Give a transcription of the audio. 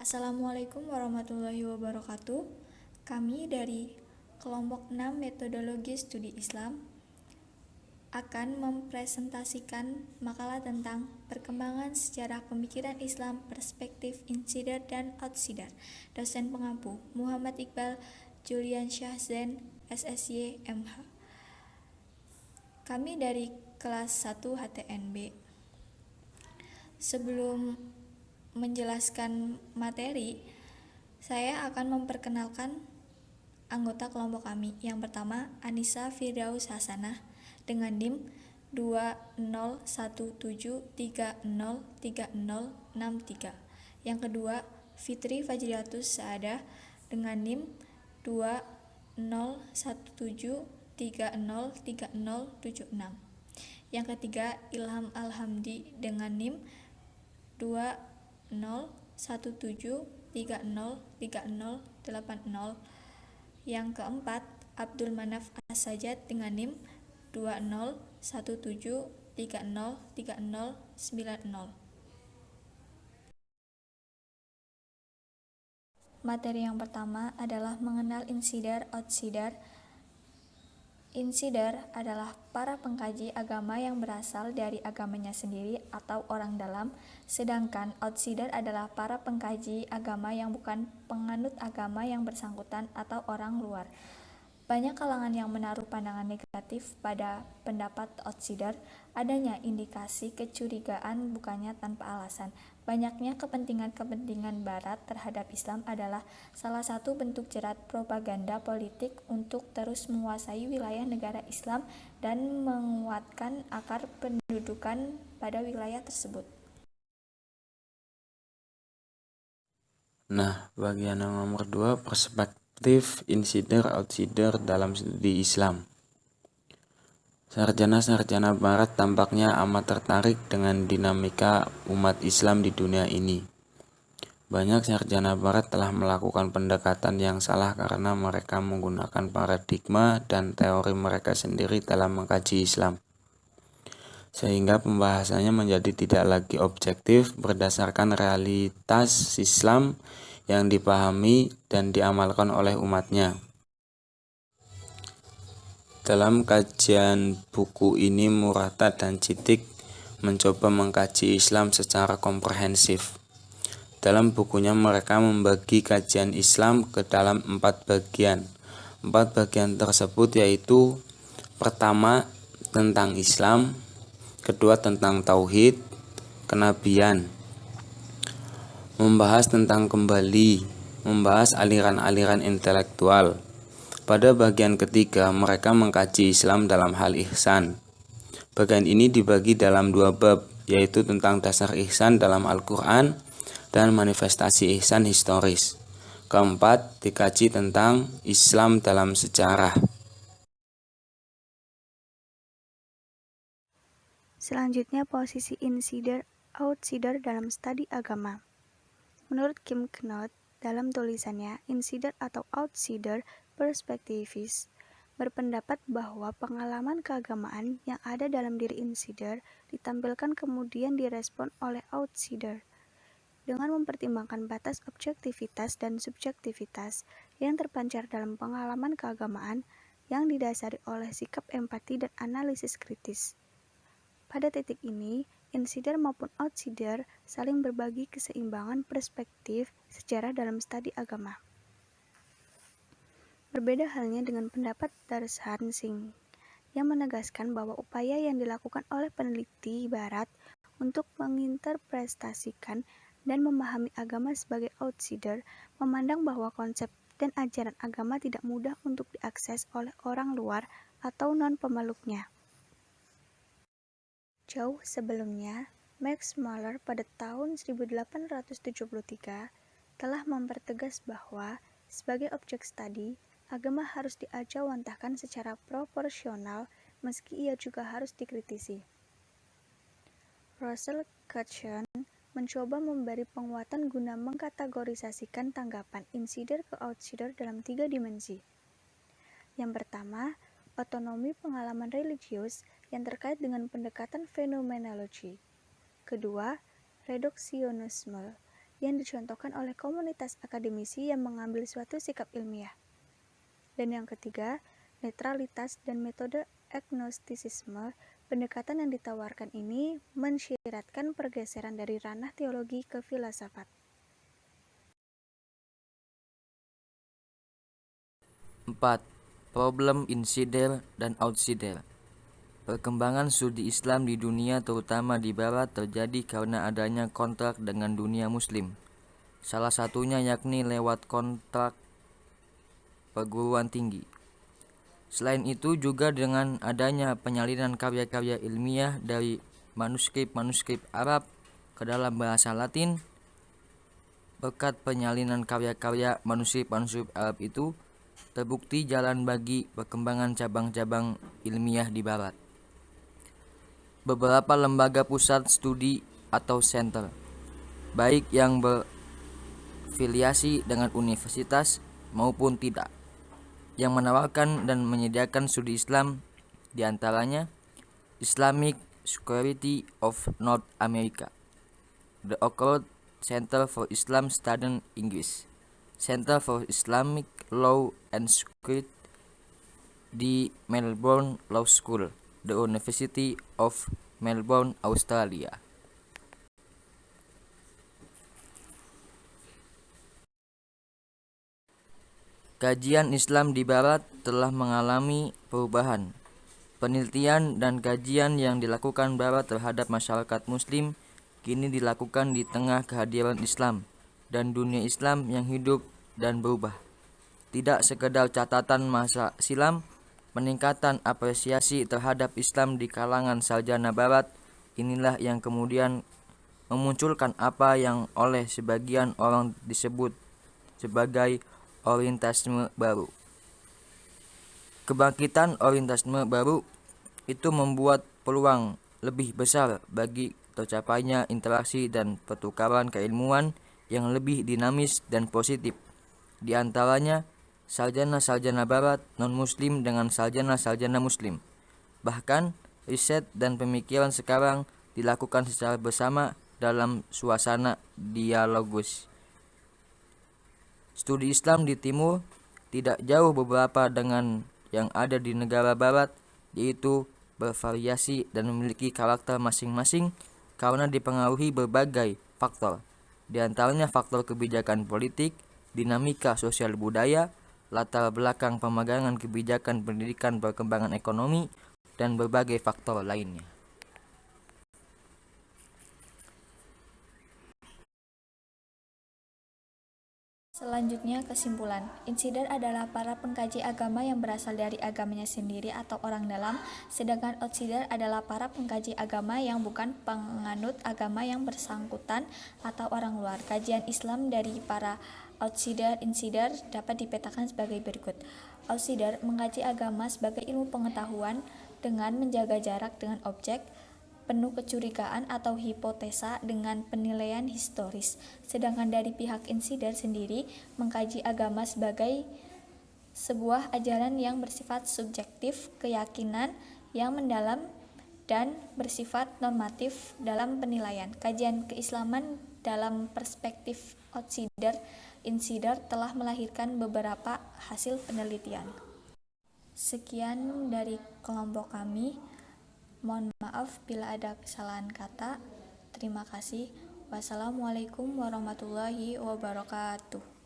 Assalamualaikum warahmatullahi wabarakatuh. Kami dari kelompok 6 Metodologi Studi Islam akan mempresentasikan makalah tentang perkembangan sejarah pemikiran Islam perspektif insider dan outsider. Dosen pengampu Muhammad Iqbal Juliansyah Zain, SSY, MH. Kami dari kelas 1 HTNB. Sebelum menjelaskan materi, saya akan memperkenalkan anggota kelompok kami. Yang pertama, Anissa Firdaus Hasanah dengan NIM 2017303063. Yang kedua, Fitri Fajriatus Saadah dengan NIM 2017303036. Yang ketiga, Ilham Alhamdi dengan NIM 2017303080. Yang keempat, Abdul Manaf As-Sajad dengan NIM 2017303090. Materi yang pertama adalah mengenal insider outsider. Insider adalah para pengkaji agama yang berasal dari agamanya sendiri atau orang dalam, sedangkan outsider adalah para pengkaji agama yang bukan penganut agama yang bersangkutan atau orang luar. Banyak kalangan yang menaruh pandangan negatif pada pendapat outsider. Adanya indikasi kecurigaan bukannya tanpa alasan. Banyaknya kepentingan-kepentingan Barat terhadap Islam adalah salah satu bentuk jerat propaganda politik untuk terus menguasai wilayah negara Islam dan menguatkan akar pendudukan pada wilayah tersebut. Nah, bagian yang nomor 2, perspektif insider-outsider dalam studi Islam. Sarjana-sarjana Barat tampaknya amat tertarik dengan dinamika umat Islam di dunia ini. Banyak sarjana Barat telah melakukan pendekatan yang salah karena mereka menggunakan paradigma dan teori mereka sendiri dalam mengkaji Islam, sehingga pembahasannya menjadi tidak lagi objektif berdasarkan realitas Islam yang dipahami dan diamalkan oleh umatnya. Dalam kajian buku ini, Murata dan Citik mencoba mengkaji Islam secara komprehensif. Dalam bukunya mereka membagi kajian Islam ke dalam 4 bagian. 4 bagian tersebut yaitu: pertama, tentang Islam; kedua, tentang Tauhid, kenabian; membahas tentang kembali, membahas aliran-aliran intelektual. Pada bagian ketiga, mereka mengkaji Islam dalam hal ihsan. Bagian ini dibagi dalam 2 bab, yaitu tentang dasar ihsan dalam Al-Quran dan manifestasi ihsan historis. Keempat, dikaji tentang Islam dalam sejarah. Selanjutnya, posisi insider-outsider dalam studi agama. Menurut Kim Knott, dalam tulisannya, insider atau outsider perspektivis berpendapat bahwa pengalaman keagamaan yang ada dalam diri insider ditampilkan kemudian direspon oleh outsider. Dengan mempertimbangkan batas objektivitas dan subjektivitas yang terpancar dalam pengalaman keagamaan yang didasari oleh sikap empati dan analisis kritis. Pada titik ini, insider maupun outsider saling berbagi keseimbangan perspektif sejarah dalam studi agama. Berbeda halnya dengan pendapat Darshan Singh yang menegaskan bahwa upaya yang dilakukan oleh peneliti Barat untuk menginterpretasikan dan memahami agama sebagai outsider memandang bahwa konsep dan ajaran agama tidak mudah untuk diakses oleh orang luar atau non-pemeluknya. Jauh sebelumnya, Max Muller pada tahun 1873 telah mempertegas bahwa sebagai objek studi, agama harus diajawantahkan secara proporsional meski ia juga harus dikritisi. Russell Kirchner mencoba memberi penguatan guna mengkategorisasikan tanggapan insider ke outsider dalam 3 dimensi. Yang pertama, otonomi pengalaman religius yang terkait dengan pendekatan fenomenologi. Kedua, reduksionisme yang dicontohkan oleh komunitas akademisi yang mengambil suatu sikap ilmiah. Dan yang ketiga, netralitas dan metode agnostisisme. Pendekatan yang ditawarkan ini mensyaratkan pergeseran dari ranah teologi ke filsafat. 4. Problem insider dan outsider. Perkembangan studi Islam di dunia terutama di Barat terjadi karena adanya kontrak dengan dunia Muslim. Salah satunya yakni lewat kontrak perguruan tinggi. Selain itu juga dengan adanya penyalinan karya-karya ilmiah dari manuskrip-manuskrip Arab ke dalam bahasa Latin. Berkat penyalinan karya-karya manuskrip-manuskrip Arab itu, terbukti jalan bagi perkembangan cabang-cabang ilmiah di Barat. Beberapa lembaga pusat studi atau center, baik yang berfiliasi dengan universitas maupun tidak, yang menawarkan dan menyediakan studi Islam, diantaranya Islamic Society of North America, The Occult Center for Islam Studies English, Center for Islamic Law and Security di Melbourne Law School, The University of Melbourne, Australia. Kajian Islam di Barat telah mengalami perubahan. Penelitian dan kajian yang dilakukan Barat terhadap masyarakat Muslim kini dilakukan di tengah kehadiran Islam dan dunia Islam yang hidup dan berubah. Tidak sekedar catatan masa silam, peningkatan apresiasi terhadap Islam di kalangan sarjana Barat inilah yang kemudian memunculkan apa yang oleh sebagian orang disebut sebagai orientalisme baru. Kebangkitan orientalisme baru itu membuat peluang lebih besar bagi tercapainya interaksi dan pertukaran keilmuan yang lebih dinamis dan positif, di antaranya sarjana-sarjana Barat non-Muslim dengan sarjana-sarjana Muslim. Bahkan, riset dan pemikiran sekarang dilakukan secara bersama dalam suasana dialogus. Studi Islam di Timur tidak jauh beberapa dengan yang ada di negara Barat, yaitu bervariasi dan memiliki karakter masing-masing karena dipengaruhi berbagai faktor, di antaranya faktor kebijakan politik, dinamika sosial budaya, latar belakang pemagangan kebijakan pendidikan, perkembangan ekonomi, dan berbagai faktor lainnya. Selanjutnya, kesimpulan. Insider adalah para pengkaji agama yang berasal dari agamanya sendiri atau orang dalam, sedangkan outsider adalah para pengkaji agama yang bukan penganut agama yang bersangkutan atau orang luar. Kajian Islam dari para outsider-insider dapat dipetakan sebagai berikut. Outsider mengkaji agama sebagai ilmu pengetahuan dengan menjaga jarak dengan objek, penuh kecurigaan atau hipotesa dengan penilaian historis. Sedangkan dari pihak insider sendiri mengkaji agama sebagai sebuah ajaran yang bersifat subjektif, keyakinan yang mendalam dan bersifat normatif dalam penilaian. Kajian keislaman dalam perspektif outsider insider telah melahirkan beberapa hasil penelitian. Sekian dari kelompok kami. Mohon maaf bila ada kesalahan kata. Terima kasih. Wassalamualaikum warahmatullahi wabarakatuh.